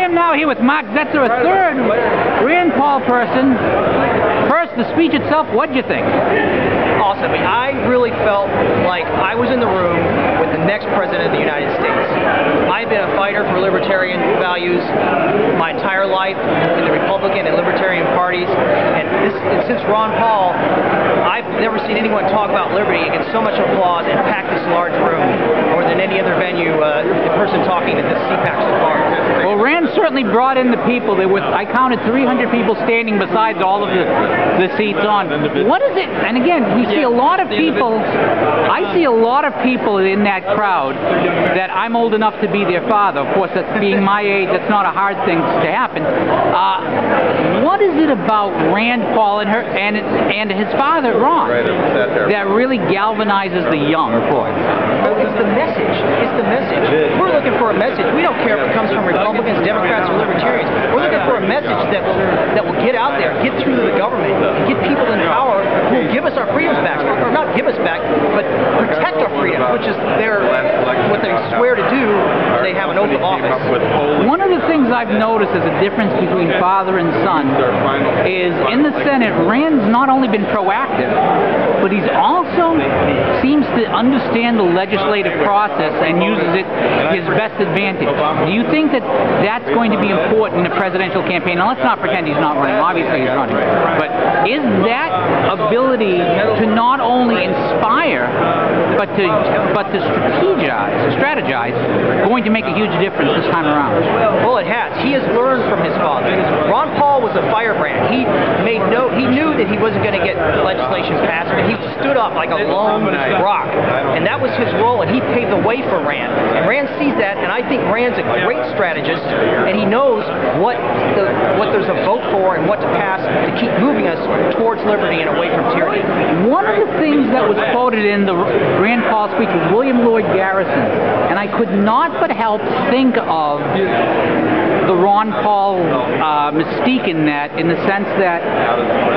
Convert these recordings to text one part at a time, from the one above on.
am now here with Mark Zetzer, a third Rand Paul person. First, the speech itself, what'd you think? Awesome. I really felt like I was in the room with the next president of the United States. I've been a fighter for libertarian values my entire life in the Republican and Libertarian parties, and since Ron Paul, I've never seen anyone talk about liberty and get so much applause and pack this large room more than any other venue, the person talking at this CPAC so far. Well, Rand certainly brought in the people. There was, I counted 300 people standing besides all of the seats on. What is it? And again, we see a lot of people, I see a lot of people in that crowd that I'm old enough to be their father. Of course, that's being my age, that's not a hard thing to happen. What is it about Rand Paul and his father, Ron, that really galvanizes the young? It's the message. It's the message. We're looking for a message. We don't care if it comes from Republicans, Democrats, or Libertarians. We're looking for a message that will get out there, get through to the government, and get people in power who will give us our freedoms back, or not give us back, but protect our freedom, which is what they swear to do when they have an oath of office. One of the things I've noticed as a difference between father and son is in the Senate, Rand's not only been proactive, but he's also seems to understand the legislative process and uses it his best advantage. Do you think that that's going to be important in a presidential campaign? Now, let's not pretend he's not running. Obviously, he's running. But is that ability to not only inspire, but to strategize, going to make a huge difference this time around? Well, it has. He has learned from his father. Ron Paul was a firebrand. He knew that he wasn't going to get legislation passed, but he stood up like a lone rock, and that was his role, and he paved the way for Rand. And Rand sees that, and I think Rand's a great strategist, and he knows what there's a vote for and what to pass to keep moving us towards liberty and away from tyranny. One of the things that was quoted in the Rand Paul speech was William Lloyd Garrison, and I could not but help think of the Ron Paul mystique in that, in the sense that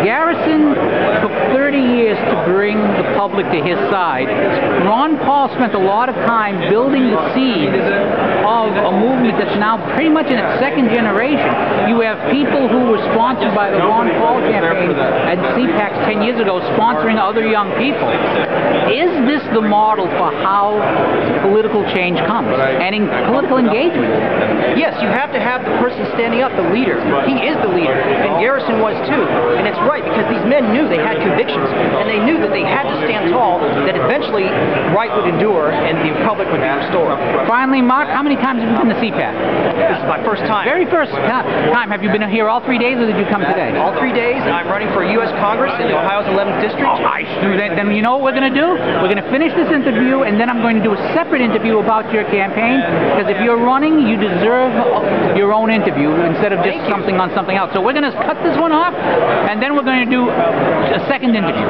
Garrison took 30 years to bring the public to his side. Ron Paul spent a lot of time building the seeds of a movement that's now pretty much in its second generation. You have people who were sponsored by the Ron Paul campaign at CPAC 10 years ago sponsoring other young people. Is this the model for how political change comes and in political engagement? Yes, you have to have the person standing up, the leader. He is the leader, and Garrison was too. And it's right, because these men knew they had convictions, and they knew that they had to stand tall, that eventually right would endure and the republic would be restored. Finally, Mark, how many times have you been to CPAC? This is my first time. Very first time. Have you been here all 3 days, or did you come today? All 3 days. I'm running for U.S. Congress in Ohio's 11th District. Oh, nice. Then you know what we're going to do? We're going to finish this interview, and then I'm going to do a separate interview about your campaign, because if you're running, you deserve your own interview instead of just something on something else. So we're going to cut this one off, and then we're going to do a second interview.